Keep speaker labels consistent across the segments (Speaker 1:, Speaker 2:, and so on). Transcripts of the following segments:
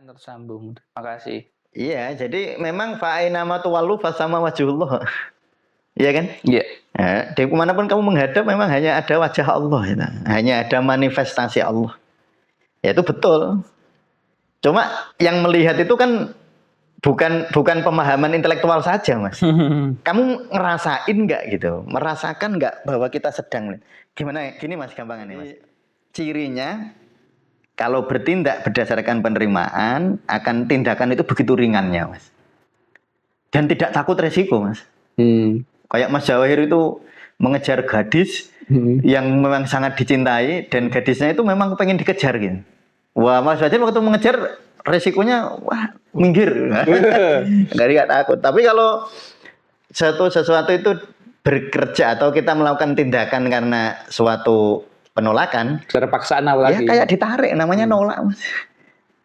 Speaker 1: Akan tersambung. Terima kasih.
Speaker 2: Iya, jadi memang fa'aina ma tuwallu fasama wajhullah. Iya kan?
Speaker 1: Iya.
Speaker 2: Di manapun kamu menghadap memang hanya ada wajah Allah itu. Hanya ada manifestasi Allah. Ya itu betul. Cuma yang melihat itu kan bukan pemahaman intelektual saja, Mas. Kamu ngerasain nggak gitu? Merasakan nggak bahwa kita sedang gimana? Gini Mas, gampangannya Mas. Cirinya kalau bertindak berdasarkan penerimaan, akan tindakan itu begitu ringannya, Mas. Dan tidak takut resiko, Mas. Kayak Mas Jawahir itu mengejar gadis yang memang sangat dicintai dan gadisnya itu memang pengen dikejar gitu. Wah, Mas Jawahir waktu mengejar resikonya wah minggir. Nggak takut. Tapi kalau sesuatu itu bekerja atau kita melakukan tindakan karena suatu penolakan,
Speaker 1: Terpaksaan apalagi.
Speaker 2: Ya kayak ditarik, namanya nolak, Mas.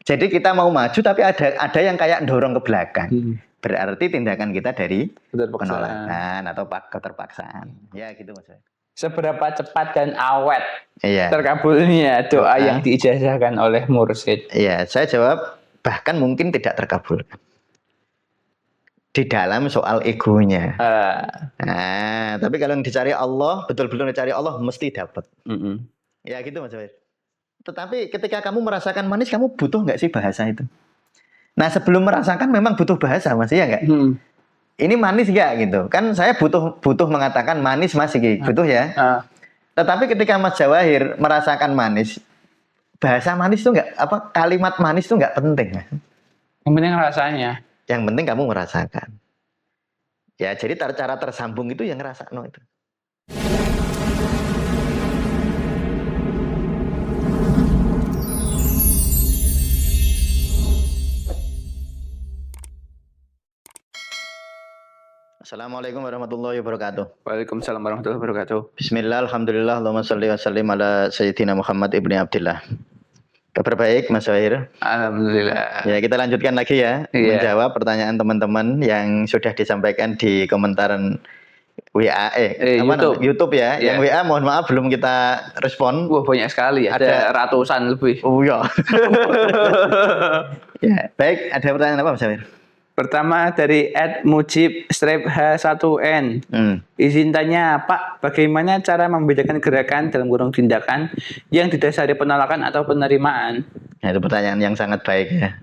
Speaker 2: Jadi kita mau maju tapi ada yang kayak dorong ke belakang. Berarti tindakan kita dari penolakan atau keterpaksaan. Ya gitu Mas.
Speaker 1: Seberapa cepat dan awet terkabulnya doa yang diijazahkan oleh mursyid?
Speaker 2: Iya, saya jawab bahkan mungkin tidak terkabulkan. Di dalam soal egonya. Nah, tapi kalau yang dicari Allah, betul-betul dicari Allah mesti dapat. Ya gitu Mas. Tetapi ketika kamu merasakan manis, kamu butuh nggak sih bahasa itu? Nah sebelum merasakan memang butuh bahasa, Mas, ya nggak? Ini manis nggak gitu? Kan saya butuh mengatakan manis Mas, butuh ya. Tetapi ketika Mas Jawahir merasakan manis, bahasa manis itu nggak apa? Kalimat manis itu nggak penting.
Speaker 1: Yang penting rasanya.
Speaker 2: Yang penting kamu merasakan. Ya jadi cara tersambung itu yang ngerasa itu. Assalamualaikum warahmatullahi wabarakatuh.
Speaker 1: Waalaikumsalam warahmatullahi wabarakatuh.
Speaker 2: Bismillah, alhamdulillah, Allahumma sholli wa sallim ala Sayyidina Muhammad ibni Abdillah. Kabar baik Mas Jawahir?
Speaker 1: Alhamdulillah.
Speaker 2: Ya kita lanjutkan lagi ya, menjawab pertanyaan teman-teman yang sudah disampaikan di komentaran WA, YouTube ya. Yang WA mohon maaf belum kita respon.
Speaker 1: Wah banyak sekali, ada ratusan lebih.
Speaker 2: Oh iya. Ya, baik, ada pertanyaan apa Mas Jawahir?
Speaker 1: Pertama dari @mujib_h1n. Izin tanya, Pak, bagaimana cara membedakan gerakan dalam kurung tindakan yang didasari penolakan atau penerimaan?
Speaker 2: Nah, itu pertanyaan yang sangat baik ya.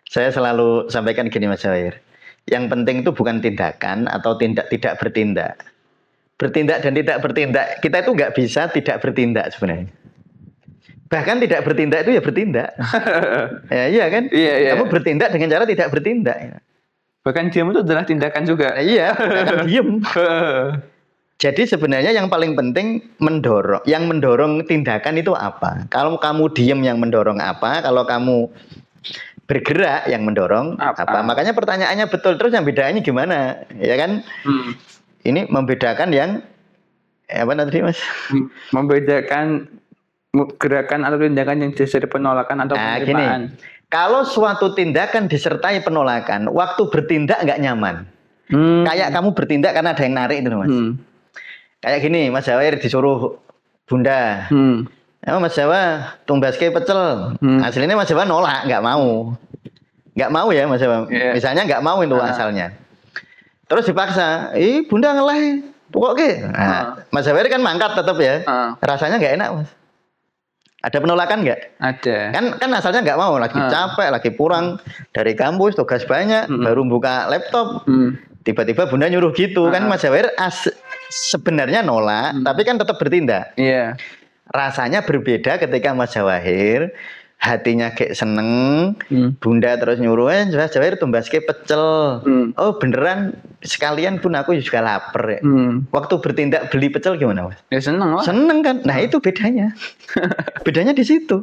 Speaker 2: Saya selalu sampaikan gini Mas Jawahir. Yang penting itu bukan tindakan atau tidak bertindak. Bertindak dan tidak bertindak, kita itu nggak bisa tidak bertindak sebenarnya. Bahkan tidak bertindak itu ya bertindak. Iya kan?
Speaker 1: Iya.
Speaker 2: Kamu bertindak dengan cara tidak bertindak.
Speaker 1: Bahkan diam itu adalah tindakan juga.
Speaker 2: Iya, bahkan diam. Jadi sebenarnya yang paling penting yang mendorong tindakan itu apa? Kalau kamu diam yang mendorong apa? Kalau kamu bergerak yang mendorong apa? Makanya pertanyaannya betul, terus yang bedaannya gimana? Ya kan? Ini membedakan yang apa tadi Mas?
Speaker 1: Membedakan gerakan atau tindakan yang didasari penolakan atau penerimaan.
Speaker 2: Kalau suatu tindakan disertai penolakan, waktu bertindak nggak nyaman. Kayak kamu bertindak karena ada yang narik itu Mas. Kayak gini, Mas Jawahir disuruh Bunda. Mas Jawa tumbaske pecel. Aslinya Mas Jawa nolak, nggak mau. Nggak mau ya Mas Jawa. Misalnya nggak mau itu asalnya. Terus dipaksa, Bunda ngeleh. Pokok ke. Mas Jawahir kan mangkat tetap ya. Rasanya nggak enak Mas. Ada penolakan nggak?
Speaker 1: Ada.
Speaker 2: Kan asalnya nggak mau, lagi capek, lagi pulang dari kampus, tugas banyak, baru buka laptop, tiba-tiba Bunda nyuruh gitu kan Mas Jawahir sebenarnya nolak, tapi kan tetap bertindak.
Speaker 1: Iya.
Speaker 2: Rasanya berbeda ketika Mas Jawahir hatinya kayak seneng, Bunda terus nyuruh Mas Jawahir tumbaske pecel. Oh beneran sekalian pun aku juga lapar ya. Waktu bertindak beli pecel gimana Mas?
Speaker 1: Ya seneng lah.
Speaker 2: Seneng kan? Nah itu bedanya. Bedanya di situ.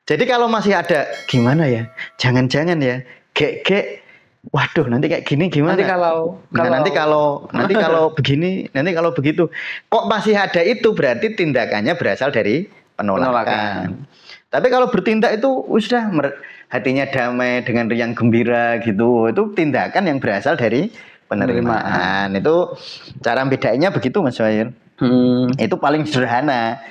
Speaker 2: Jadi kalau masih ada gimana ya? Jangan-jangan ya, gek. Waduh, nanti kayak gini gimana?
Speaker 1: Nanti
Speaker 2: kalau begini, nanti kalau begitu. Kok masih ada itu berarti tindakannya berasal dari penolakan. Tapi kalau bertindak itu sudah hatinya damai dengan riang gembira gitu. Itu tindakan yang berasal dari penerimaan. Itu cara bedanya begitu Mas Jawahir. Itu paling sederhana.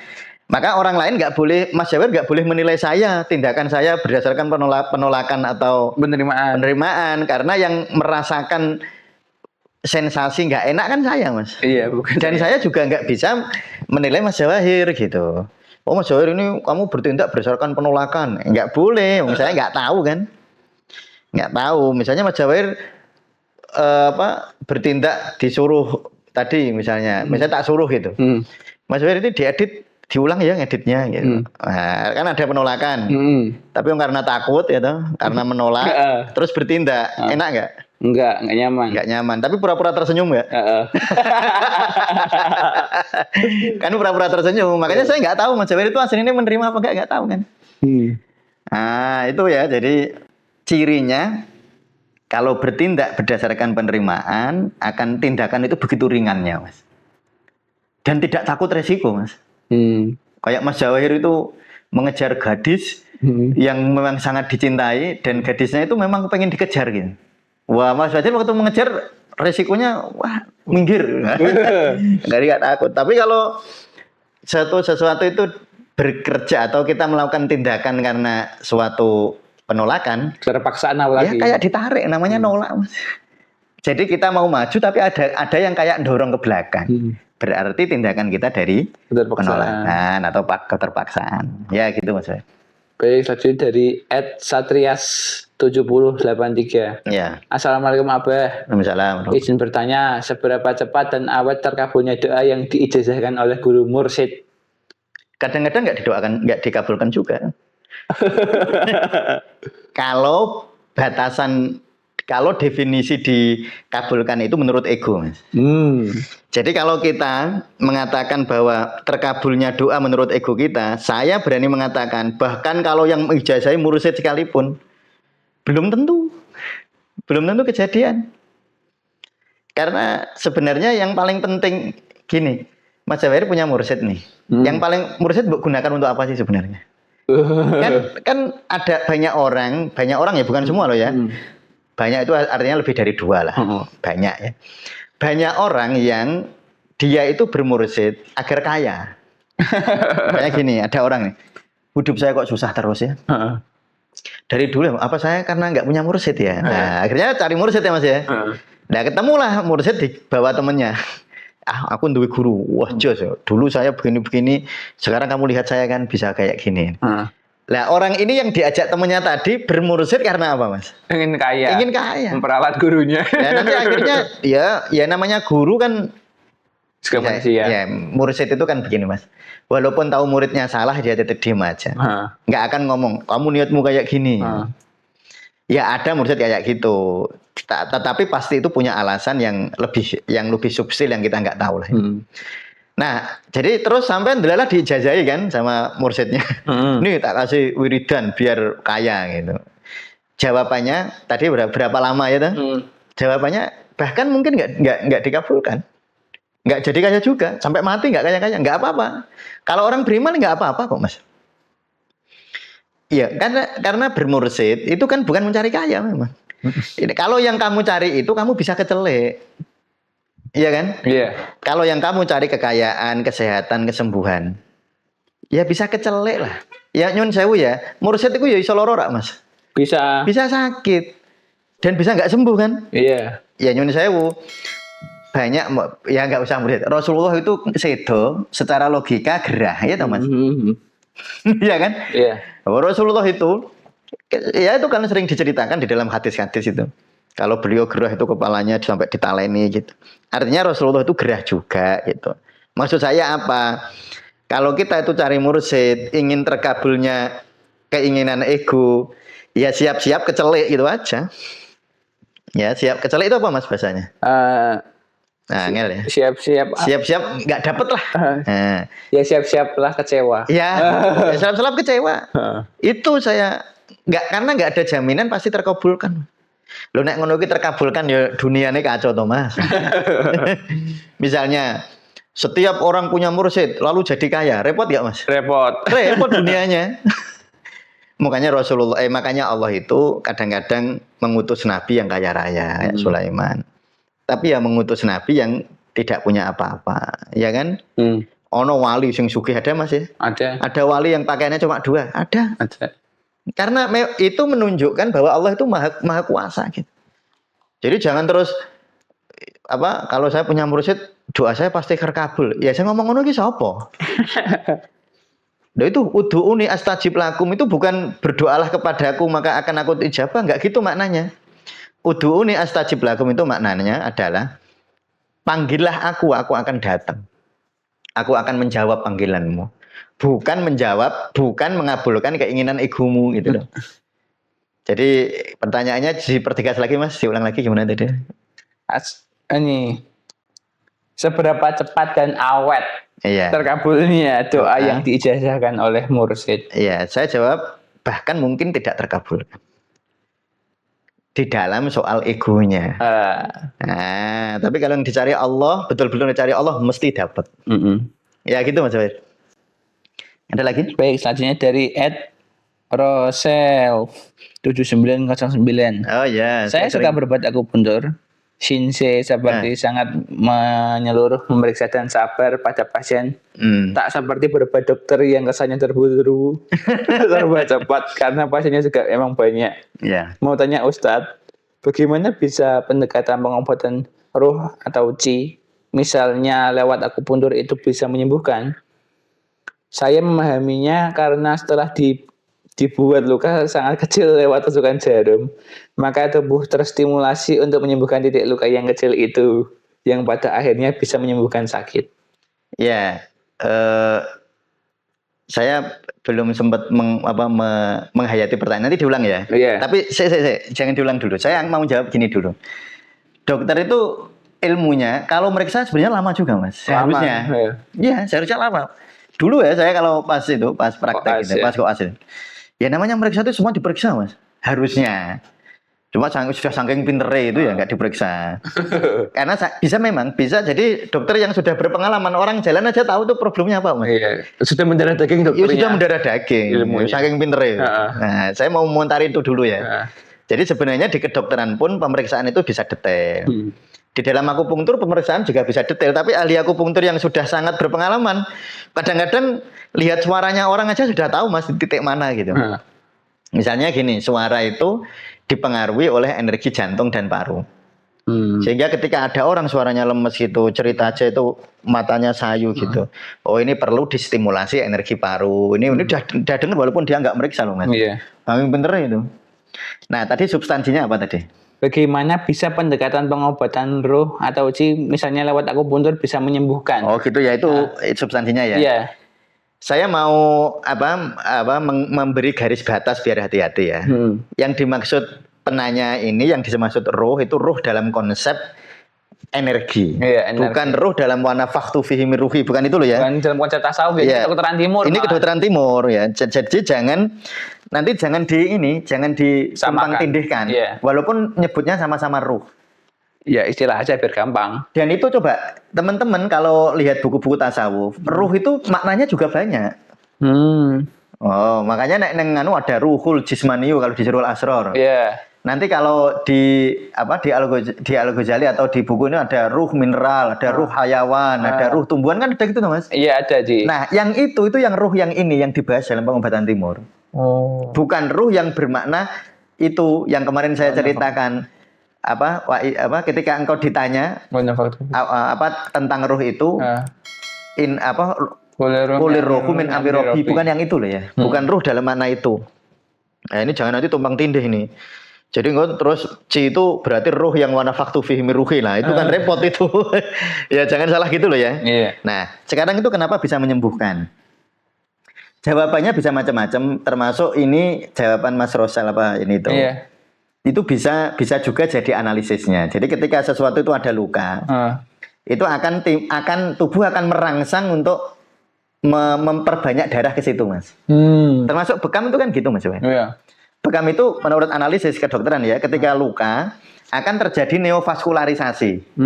Speaker 2: Maka orang lain nggak boleh, Mas Jawir nggak boleh menilai saya, tindakan saya berdasarkan penolakan atau penerimaan, karena yang merasakan sensasi nggak enak kan saya, Mas.
Speaker 1: Iya, bukan.
Speaker 2: Dan saya juga nggak bisa menilai Mas Jawahir gitu. Oh, Mas Jawahir ini kamu bertindak berdasarkan penolakan, nggak boleh. Saya nggak tahu kan, nggak tahu. Misalnya Mas Jawahir bertindak disuruh tadi, misalnya tak suruh gitu. Mas Jawahir ini diedit, diulang ya ngeditnya gitu. Nah, kan ada penolakan. Tapi karena takut ya toh, karena menolak terus bertindak, enak nggak?
Speaker 1: Enggak nyaman.
Speaker 2: Enggak nyaman, tapi pura-pura tersenyum nggak? Kan pura-pura tersenyum. Makanya saya nggak tahu Mas Jawir itu aslinya menerima apa nggak tahu kan. Nah, itu ya. Jadi cirinya kalau bertindak berdasarkan penerimaan, akan tindakan itu begitu ringannya, Mas. Dan tidak takut resiko, Mas. Kayak Mas Jawahir itu mengejar gadis yang memang sangat dicintai, dan gadisnya itu memang pengen dikejar gitu. Wah, Mas Jawahir waktu mengejar resikonya minggir. Nggak takut. Tapi kalau sesuatu itu bekerja atau kita melakukan tindakan karena suatu penolakan,
Speaker 1: terpaksaan apalagi.
Speaker 2: Ya kayak ditarik, namanya nolak, Mas. Jadi kita mau maju tapi ada yang kayak dorong ke belakang. Berarti tindakan kita dari penolakan atau keterpaksaan. Ya gitu, Mas.
Speaker 1: Baik, selanjutnya dari @satrias7083.
Speaker 2: Ya.
Speaker 1: Assalamualaikum Abah.
Speaker 2: Waalaikumsalam.
Speaker 1: Izin bertanya, seberapa cepat dan awet terkabulnya doa yang diijazahkan oleh guru mursyid?
Speaker 2: Kadang-kadang nggak didoakan, nggak dikabulkan juga. Kalau definisi dikabulkan itu menurut ego, Mas. Jadi kalau kita mengatakan bahwa terkabulnya doa menurut ego kita, saya berani mengatakan bahkan kalau yang mengijazahi mursyid sekalipun belum tentu kejadian. Karena sebenarnya yang paling penting gini, Mas Jawahir punya mursyid nih. Yang paling mursyid gunakan untuk apa sih sebenarnya? kan ada banyak orang ya, bukan semua loh ya. Banyak itu artinya lebih dari 2 lah. Banyak ya. Banyak orang yang dia itu bermursyid agar kaya. Kayak gini, ada orang nih, hidup saya kok susah terus ya. Dari dulu apa saya karena nggak punya mursyid ya. Nah, akhirnya cari mursyid ya, Mas ya. Nah, ketemulah mursyid di bawah temennya. Aku duwe guru. Wah, jos ya. Dulu saya begini-begini, sekarang kamu lihat saya kan bisa kayak gini. Nah, orang ini yang diajak temennya tadi bermursyid karena apa, Mas?
Speaker 1: Ingin kaya. Memperalat gurunya.
Speaker 2: Ya, nanti akhirnya ya namanya guru kan
Speaker 1: manusia.
Speaker 2: Ya, mursyid itu kan begini, Mas. Walaupun tahu muridnya salah, dia tetap diem aja. Nggak akan ngomong, kamu niatmu kayak gini. Ya ada mursyid kayak gitu. Tetapi pasti itu punya alasan yang lebih subsil yang kita nggak tahu lah. Nah, jadi terus sampai delalah diijazahi kan sama mursyidnya. Nih tak kasih wiridan biar kaya gitu. Jawabannya tadi berapa lama ya tuh? Jawabannya bahkan mungkin nggak dikabulkan. Nggak jadi kaya juga, sampai mati nggak kaya-kaya, nggak apa-apa. Kalau orang beriman nggak apa-apa kok, Mas. Iya, karena bermursyid itu kan bukan mencari kaya memang. Kalau yang kamu cari itu kamu bisa kecelek. Iya kan?
Speaker 1: Iya.
Speaker 2: Kalau yang kamu cari kekayaan, kesehatan, kesembuhan, ya bisa kecelek lah. Ya nyun sewu ya, mursyid itu ya iso lara rak, Mas.
Speaker 1: Bisa
Speaker 2: sakit dan bisa nggak sembuh kan?
Speaker 1: Iya.
Speaker 2: Ya nyun sewu. Banyak ya nggak usah mursyid. Rasulullah itu sedo secara logika gerah ya toh, Mas. Iya kan?
Speaker 1: Iya.
Speaker 2: Rasulullah itu ya itu kan sering diceritakan di dalam hadis-hadis itu. Kalau beliau gerah itu kepalanya sampai ditaleni gitu. Artinya Rasulullah itu gerah juga gitu. Maksud saya apa? Kalau kita itu cari mursyid, ingin terkabulnya keinginan ego, ya siap-siap kecelek gitu aja. Ya siap kecelek itu apa, Mas bahasanya? Nah, angel ya. Siap-siap nggak dapet lah.
Speaker 1: Ya siap-siaplah kecewa.
Speaker 2: Ya, siap-siap kecewa. Itu saya karena nggak ada jaminan pasti terkabulkan. Lo nek ngono iki terkabulkan ya duniane kacau toh, Mas. Misalnya setiap orang punya mursyid lalu jadi kaya, repot gak, Mas? Repot dunianya. Makanya Allah itu kadang-kadang mengutus nabi yang kaya raya, Sulaiman. Tapi ya mengutus nabi yang tidak punya apa-apa, ya kan? Ono wali sing sugih ada Mas ya.
Speaker 1: Ada.
Speaker 2: Ada wali yang pakaiannya cuma 2, ada.
Speaker 1: Ada.
Speaker 2: Karena itu menunjukkan bahwa Allah itu maha kuasa gitu. Jadi jangan terus kalau saya punya mursyid doa saya pasti terkabul. Ya saya ngomong ngono iki sapa? Nah itu udhu'uni astajib lakum itu bukan berdoalah kepadaku maka akan aku ijabah, enggak gitu maknanya. Udhu'uni astajib lakum itu maknanya adalah panggillah aku akan datang. Aku akan menjawab panggilanmu. Bukan mengabulkan keinginan egomu gitu loh. Jadi pertanyaannya dipertegas lagi Mas, diulang lagi gimana tadi?
Speaker 1: Ini seberapa cepat dan awet terkabulnya doa yang diijazahkan oleh mursyid?
Speaker 2: Iya, saya jawab bahkan mungkin tidak terkabul. Di dalam soal egonya. Nah, tapi kalau yang dicari Allah, betul-betul dicari Allah mesti dapat. Ya gitu Mas Wahid. Ada lagi?
Speaker 1: Baik, selanjutnya dari Rosel 7909.
Speaker 2: Oh ya.
Speaker 1: Saya suka berbuat akupuntur. Shinse seperti sangat menyeluruh, memeriksa dan sabar pada pasien. Tak seperti beberapa dokter yang kesannya terburu-buru, serba cepat karena pasiennya juga emang banyak. Mau tanya Ustadz, bagaimana bisa pendekatan pengobatan ruh atau chi, misalnya lewat akupuntur itu bisa menyembuhkan? Saya memahaminya karena setelah dibuat luka sangat kecil lewat tusukan jarum, maka tubuh terstimulasi untuk menyembuhkan titik luka yang kecil itu, yang pada akhirnya bisa menyembuhkan sakit.
Speaker 2: Ya, saya belum sempat menghayati pertanyaan. Nanti diulang ya. Tapi saya jangan diulang dulu. Saya mau jawab gini dulu. Dokter itu ilmunya kalau meriksa sebenarnya lama juga Mas. Seharusnya. Iya, seharusnya lama. Dulu ya saya kalau pas praktek gitu, pas koas itu. Ya namanya meriksa itu semua diperiksa Mas. Harusnya. Cuma sudah saking pintere itu ya nggak diperiksa. Karena bisa jadi dokter yang sudah berpengalaman, orang jalan aja tahu tuh problemnya apa Mas.
Speaker 1: Iya. Sudah mendarah daging dokternya.
Speaker 2: Sudah mendarah daging. Saking pintere. Nah, saya mau mengomentari itu dulu ya. Jadi sebenarnya di kedokteran pun pemeriksaan itu bisa detail. Di dalam akupunktur pemeriksaan juga bisa detail, tapi ahli akupunktur yang sudah sangat berpengalaman kadang-kadang lihat suaranya orang aja sudah tahu Mas di titik mana gitu. Misalnya gini, suara itu dipengaruhi oleh energi jantung dan paru. Sehingga ketika ada orang suaranya lemes gitu, cerita aja itu matanya sayu gitu. Oh ini perlu distimulasi energi paru. Ini udah dengar walaupun dia nggak meriksa loh Mas. Paling bener itu. Nah tadi substansinya apa tadi?
Speaker 1: Bagaimana bisa pendekatan pengobatan roh atau chi, misalnya lewat akupuntur bisa menyembuhkan?
Speaker 2: Oh gitu ya, itu substansinya ya.
Speaker 1: Iya.
Speaker 2: Saya mau memberi garis batas biar hati-hati ya. Yang dimaksud penanya ini, yang dimaksud roh itu roh dalam konsep energi. Bukan roh dalam wana faktu fihi ruhi, bukan itu loh ya.
Speaker 1: Bukan dalam konsep tasawuf ya. Kedokteran timur.
Speaker 2: Ini kedokteran timur ya. Jadi jangan ditumpang tindihkan. Walaupun nyebutnya sama-sama ruh.
Speaker 1: Ya istilah aja biar gampang.
Speaker 2: Dan itu coba teman-teman kalau lihat buku-buku tasawuf, ruh itu maknanya juga banyak. Oh, makanya ada ruhul jismaniyu kalau di Sirul Asror. Nanti kalau di Al-Ghazali atau di buku ini ada ruh mineral, ada ruh hayawan, ada ruh tumbuhan, kan ada gitu Mas?
Speaker 1: Iya ada Ji.
Speaker 2: Nah, yang itu yang ruh yang ini yang dibahas dalam pengobatan timur. Bukan ruh yang bermakna itu yang kemarin saya ceritakan ketika engkau ditanya tentang ruh itu kulir ruhu min amri rabbi, bukan yang itu loh ya. Bukan ruh dalam makna itu. Nah, ini jangan nanti tumpang tindih ini. Jadi terus ci itu berarti ruh yang wana faktu fihi ruhi. Nah, itu kan repot itu. Ya jangan salah gitu loh ya. Nah, sekarang itu kenapa bisa menyembuhkan? Jawabannya bisa macam-macam, termasuk ini jawaban Mas Rosel itu. Itu bisa juga jadi analisisnya. Jadi ketika sesuatu itu ada luka, itu tubuh akan merangsang untuk memperbanyak darah ke situ Mas. Termasuk bekam itu kan gitu Mas. Bekam itu menurut analisis kedokteran ya, ketika luka akan terjadi neovaskularisasi.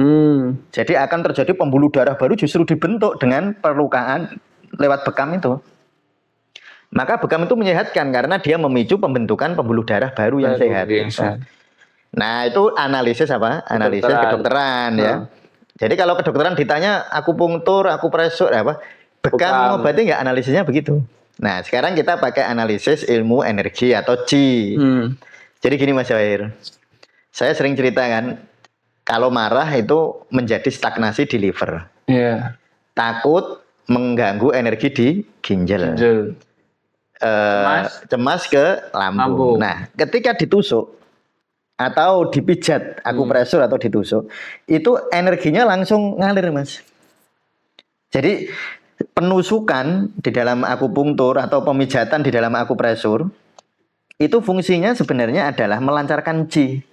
Speaker 2: Jadi akan terjadi pembuluh darah baru justru dibentuk dengan perlukaan lewat bekam itu. Maka bekam itu menyehatkan karena dia memicu pembentukan pembuluh darah baru yang sehat. Nah, itu analisis Analisis kedokteran ya. Jadi kalau kedokteran ditanya akupunktur, akupresur Bekam mengobati nggak, analisisnya begitu. Nah, sekarang kita pakai analisis ilmu energi atau Qi. Jadi gini Mas Jawahir, saya sering ceritakan, kalau marah itu menjadi stagnasi di liver. Takut mengganggu energi di ginjal. Cemas ke lambung. Nah, ketika ditusuk atau dipijat akupresur atau ditusuk, itu energinya langsung ngalir, Mas. Jadi penusukan di dalam akupunktur atau pemijatan di dalam akupresur itu fungsinya sebenarnya adalah melancarkan Qi.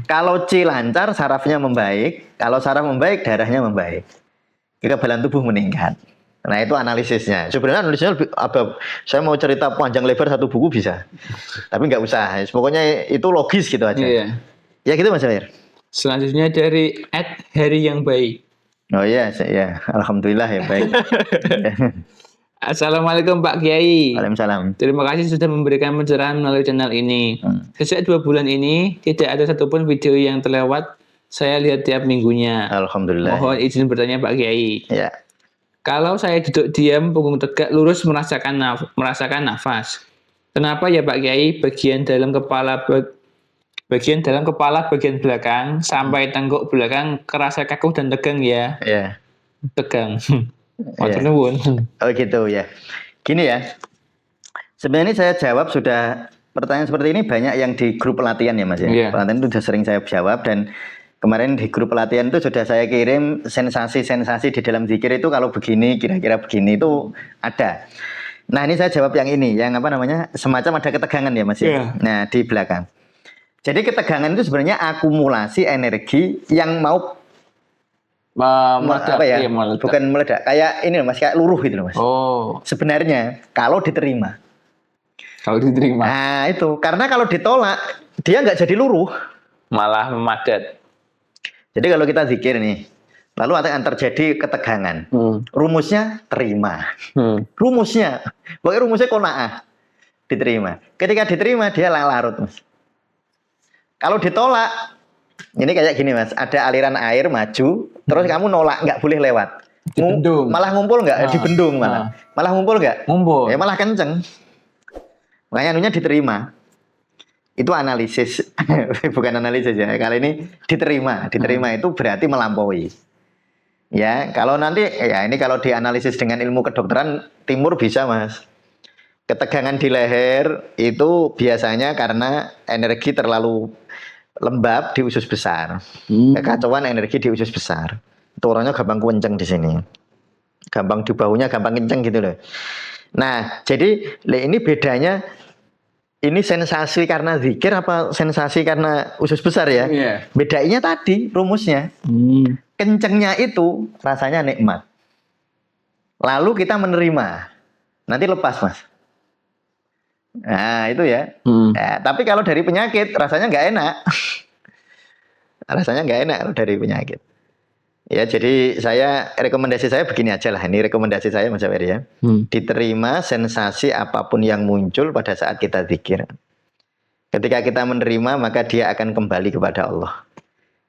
Speaker 2: Kalau Qi lancar, sarafnya membaik. Kalau saraf membaik, darahnya membaik. Kekebalan tubuh meningkat. Nah, itu analisisnya. Sebenarnya analisisnya lebih, saya mau cerita panjang lebar satu buku bisa, tapi nggak usah. Pokoknya itu logis gitu aja. Ya gitu Mas Amir.
Speaker 1: Selanjutnya dari @Hari yang baik.
Speaker 2: Oh iya, ya. Alhamdulillah ya baik.
Speaker 1: Assalamualaikum Pak Kiai.
Speaker 2: Waalaikumsalam.
Speaker 1: Terima kasih sudah memberikan pencerahan melalui channel ini. Sejak 2 bulan ini tidak ada satupun video yang terlewat. Saya lihat tiap minggunya.
Speaker 2: Alhamdulillah.
Speaker 1: Mohon izin bertanya Pak Kiai.
Speaker 2: Ya.
Speaker 1: Kalau saya duduk diam, punggung tegak, lurus merasakan nafas. Kenapa ya Pak Kiai bagian dalam kepala bagian belakang sampai tengkuk belakang kerasa kaku dan tegang ya?
Speaker 2: Iya.
Speaker 1: Tegang.
Speaker 2: Oh gitu ya. Gini ya. Sebenarnya saya jawab sudah pertanyaan seperti ini banyak yang di grup pelatihan ya Mas ya. Pelatihan itu sudah sering saya jawab, dan kemarin di grup pelatihan itu sudah saya kirim sensasi-sensasi di dalam zikir itu kalau begini, kira-kira begini itu ada. Nah ini saya jawab yang ini, yang apa namanya, semacam ada ketegangan ya Mas ya. Nah di belakang. Jadi ketegangan itu sebenarnya akumulasi energi yang mau meledak, bukan meledak, kayak ini loh Mas, kayak luruh gitu loh Mas. Sebenarnya kalau diterima. Nah itu, karena kalau ditolak dia nggak jadi luruh,
Speaker 1: malah memadat.
Speaker 2: Jadi kalau kita zikir nih, lalu akan terjadi ketegangan. Rumusnya terima. Rumusnya qanaah, diterima. Ketika diterima dia larut Mas. Kalau ditolak, ini kayak gini Mas, ada aliran air maju, terus kamu nolak, nggak boleh lewat. Malah ngumpul nggak? Dibendung malah. Malah ngumpul nggak?
Speaker 1: Ngumpul.
Speaker 2: Ya malah kenceng. Makanya anunya diterima. Itu analisis, bukan analisis ya. Kali ini diterima. Diterima itu berarti melampaui. Ya, kalau nanti, ya ini kalau dianalisis dengan ilmu kedokteran timur bisa Mas. Ketegangan di leher itu biasanya karena energi terlalu lembab di usus besar. Kekacauan energi di usus besar. Itu orangnya gampang kenceng di sini. Gampang di bahunya gampang kenceng gitu loh. Nah, jadi ini bedanya, ini sensasi karena zikir apa sensasi karena usus besar ya? Bedanya tadi rumusnya. Kencengnya itu rasanya nikmat. Lalu kita menerima. Nanti lepas Mas. Nah itu ya. Nah, tapi kalau dari penyakit rasanya nggak enak. Rasanya nggak enak kalau dari penyakit. Ya jadi rekomendasi saya begini aja lah. Ini rekomendasi saya Mas Jawahir ya. Diterima sensasi apapun yang muncul pada saat kita zikir. Ketika kita menerima maka dia akan kembali kepada Allah.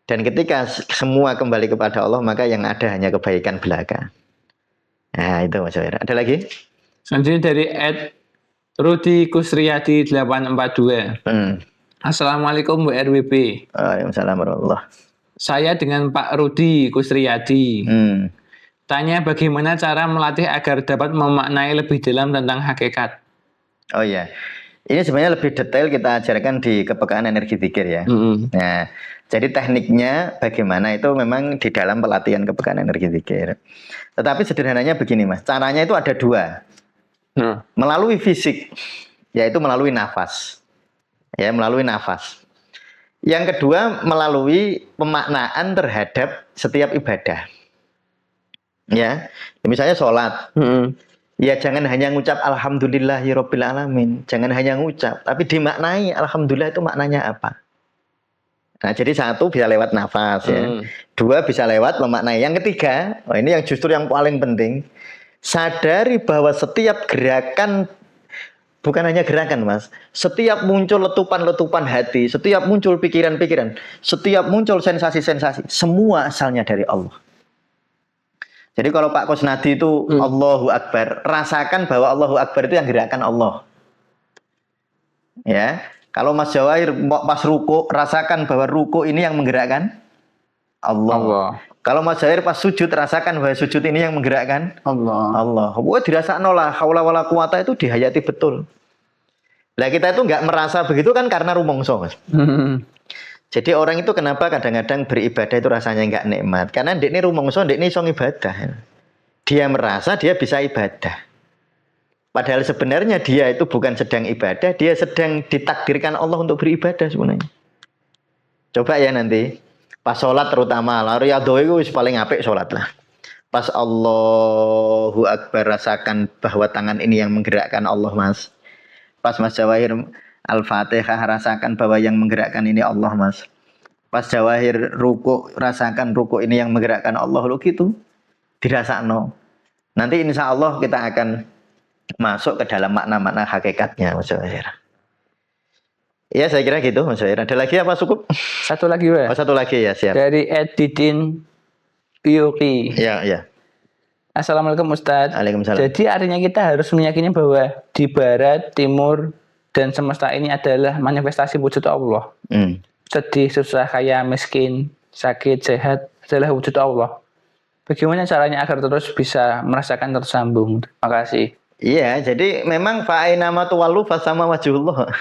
Speaker 2: Dan ketika semua kembali kepada Allah maka yang ada hanya kebaikan belaka. Nah itu Mas Jawahir. Ada lagi?
Speaker 1: Selanjutnya dari Rudi Kusriyadi 842. Assalamualaikum Bu RWB.
Speaker 2: Waalaikumsalam warahmatullahi.
Speaker 1: Saya dengan Pak Rudi Kusriyadi. Tanya bagaimana cara melatih agar dapat memaknai lebih dalam tentang hakikat.
Speaker 2: Oh iya. Ini sebenarnya lebih detail kita ajarkan di kepekaan energi zikir ya. Nah, jadi tekniknya bagaimana itu memang di dalam pelatihan kepekaan energi zikir. Tetapi sederhananya begini Mas, caranya itu ada 2. Melalui fisik, yaitu melalui nafas. Ya, melalui nafas. Yang kedua, melalui pemaknaan terhadap setiap ibadah. Ya, misalnya sholat. Ya jangan hanya ngucap alhamdulillahirabbil alamin, jangan hanya ngucap, tapi dimaknai alhamdulillah itu maknanya apa. Nah, jadi 1 bisa lewat nafas ya. 2 bisa lewat memaknai. Yang ketiga, ini yang justru yang paling penting. Sadari bahwa setiap gerakan, bukan hanya gerakan Mas, setiap muncul letupan-letupan hati, setiap muncul pikiran-pikiran, setiap muncul sensasi-sensasi, semua asalnya dari Allah. Jadi kalau Pak Kusnadi itu Allahu Akbar, rasakan bahwa Allahu Akbar itu yang gerakan Allah. Ya. Kalau Mas Jawahir pas ruku, rasakan bahwa ruku ini yang menggerakkan Allah. Kalau Mas Jawahir pas sujud, rasakan bahwa sujud ini yang menggerakkan Allah. Pokoknya dirasakno lah, haula wala quwata itu dihayati betul. Lah kita itu nggak merasa begitu kan karena rumongso, Mas. Jadi orang itu kenapa kadang-kadang beribadah itu rasanya nggak nikmat? Karena ndek ini rumongso, ndek ini iso ibadah. Dia merasa dia bisa ibadah. Padahal sebenarnya dia itu bukan sedang ibadah, dia sedang ditakdirkan Allah untuk beribadah sebenarnya. Coba ya nanti, pas sholat terutama, lah riyadhah itu paling apik sholat lah. Pas Allahu Akbar, rasakan bahwa tangan ini yang menggerakkan Allah, Mas. Pas Mas Jawahir Al-Fatihah, rasakan bahwa yang menggerakkan ini Allah, Mas. Pas Jawahir ruku, rasakan ruku ini yang menggerakkan Allah, lo gitu. Dirasakno. Nanti insya Allah kita akan masuk ke dalam makna-makna hakikatnya, Mas Jawahir. Ya saya kira gitu, Mas Jawahir. Ada lagi apa cukup?
Speaker 1: Satu lagi, Pak.
Speaker 2: Oh, satu lagi ya, siap.
Speaker 1: Dari Editin Yuki.
Speaker 2: Ya.
Speaker 1: Assalamualaikum Ustadz.
Speaker 2: Waalaikumsalam.
Speaker 1: Jadi artinya kita harus meyakini bahwa di barat, timur, dan semesta ini adalah manifestasi wujud Allah. Sedih, susah, kaya, miskin, sakit, sehat adalah wujud Allah. Bagaimana caranya agar terus bisa merasakan tersambung? Terima kasih.
Speaker 2: Iya, jadi memang fa'ainama tuwallu fasama wajhullah.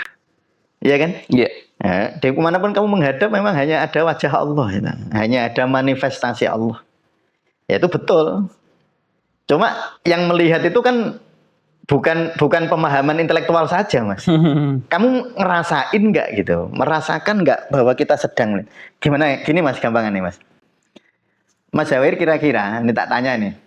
Speaker 2: Iya kan?
Speaker 1: Iya.
Speaker 2: Ya, dari kemanapun kamu menghadap memang hanya ada wajah Allah, ya. Hanya ada manifestasi Allah. Ya itu betul. Cuma yang melihat itu kan bukan pemahaman intelektual saja, Mas. Kamu ngerasain nggak gitu? Merasakan nggak bahwa kita sedang gimana? Gini Mas, gampangan nih Mas. Mas Jawahir kira-kira, ini tak tanya nih.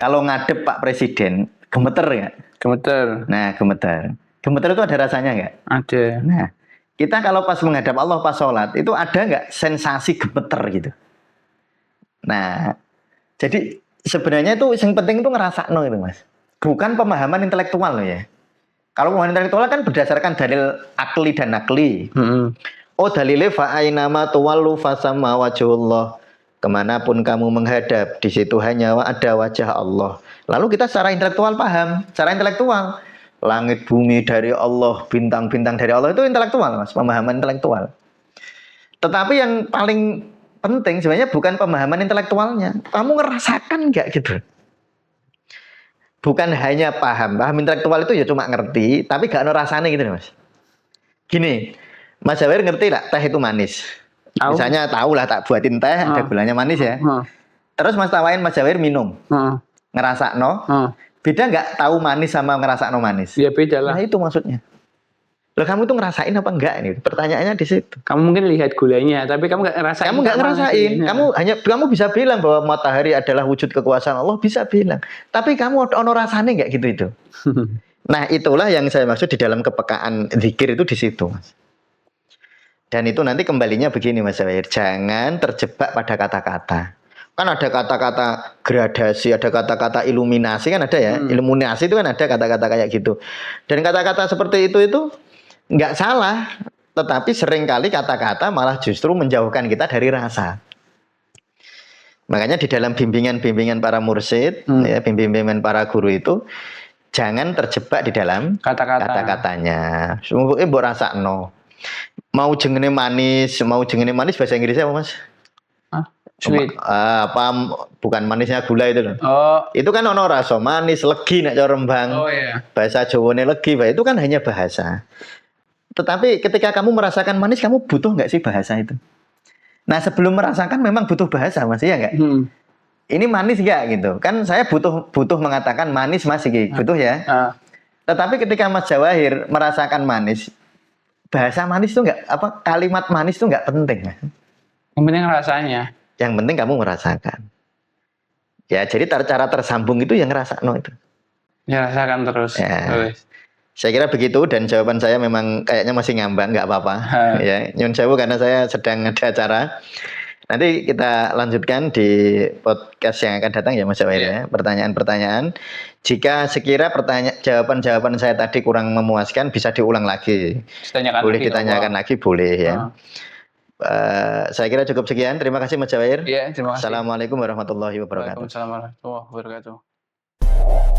Speaker 2: Kalau ngadep Pak Presiden, gemeter nggak?
Speaker 1: Gemeter.
Speaker 2: Nah, gemeter. Gemeter itu ada rasanya nggak?
Speaker 1: Ada.
Speaker 2: Nah, kita kalau pas menghadap Allah pas sholat, itu ada nggak sensasi gemeter gitu? Nah, jadi sebenarnya itu yang penting itu ngerasakno itu Mas. Bukan pemahaman intelektual loh ya. Kalau pemahaman intelektual kan berdasarkan dalil akli dan nakli. Oh dalilnya fa'ainama tuwallu fasama wajhullah. Kemanapun kamu menghadap, di situ hanya ada wajah Allah. Lalu kita secara intelektual paham, secara intelektual. Langit bumi dari Allah, bintang-bintang dari Allah itu intelektual Mas, pemahaman intelektual. Tetapi yang paling penting sebenarnya bukan pemahaman intelektualnya. Kamu ngerasakan nggak gitu? Bukan hanya paham intelektual itu ya cuma ngerti, tapi gak ada rasanya gitu Mas. Gini, Mas Jawahir ngerti lah teh itu manis. Misalnya tahu lah tak buatin teh, ada gulanya manis ya. Terus Mas tawain Mas Jawahir minum, ngerasakno. Beda nggak tahu manis sama ngerasakno manis?
Speaker 1: Ya beda lah.
Speaker 2: Nah itu maksudnya. Loh kamu tuh ngerasain apa enggak ini? Pertanyaannya di situ.
Speaker 1: Kamu mungkin lihat gulanya, tapi kamu nggak ngerasain.
Speaker 2: Kamu nggak ngerasain. Kamu bisa bilang bahwa matahari adalah wujud kekuasaan Allah, bisa bilang. Tapi kamu ono rasanya nggak gitu itu? Nah itulah yang saya maksud di dalam kepekaan zikir itu di situ, Mas. Dan itu nanti kembalinya begini Mas Jawahir, jangan terjebak pada kata-kata. Kan ada kata-kata gradasi, ada kata-kata iluminasi kan ada ya. Iluminasi itu kan ada kata-kata kayak gitu. Dan kata-kata seperti itu nggak salah, tetapi seringkali kata-kata malah justru menjauhkan kita dari rasa. Makanya di dalam bimbingan-bimbingan para mursyid, ya, bimbingan para guru itu jangan terjebak di dalam kata-katanya. Semoga mbok rasakno. Mau jengene manis bahasa Inggrisnya apa Mas?
Speaker 1: Sweet.
Speaker 2: Bukan manisnya gula itu loh.
Speaker 1: Oh.
Speaker 2: Itu kan ono rasa manis, legi nek cara Rembang.
Speaker 1: Oh iya.
Speaker 2: Bahasa Jawane legi, itu kan hanya bahasa. Tetapi ketika kamu merasakan manis, kamu butuh nggak sih bahasa itu? Nah sebelum merasakan memang butuh bahasa Mas, iya nggak? Ini manis nggak gitu? Kan saya butuh mengatakan manis Mas, butuh ya. Tetapi ketika Mas Jawahir merasakan manis, bahasa manis itu nggak kalimat manis itu nggak penting.
Speaker 1: Yang penting rasanya.
Speaker 2: Yang penting kamu merasakan. Ya jadi cara tersambung itu yang ngerasakno itu.
Speaker 1: Ya rasakan terus.
Speaker 2: Ya. Saya kira begitu dan jawaban saya memang kayaknya masih ngambang, nggak apa-apa. Ya, nyun sewu karena saya sedang ada acara. Nanti kita lanjutkan di podcast yang akan datang ya Mas Jawahir ya. Pertanyaan-pertanyaan. Jika sekira jawaban-jawaban saya tadi kurang memuaskan bisa diulang lagi. Boleh ditanyakan lagi boleh ya. Saya kira cukup sekian. Terima kasih Mas Jawair.
Speaker 1: Iya, terima kasih.
Speaker 2: Assalamualaikum warahmatullahi wabarakatuh.
Speaker 1: Waalaikumsalam warahmatullahi wabarakatuh.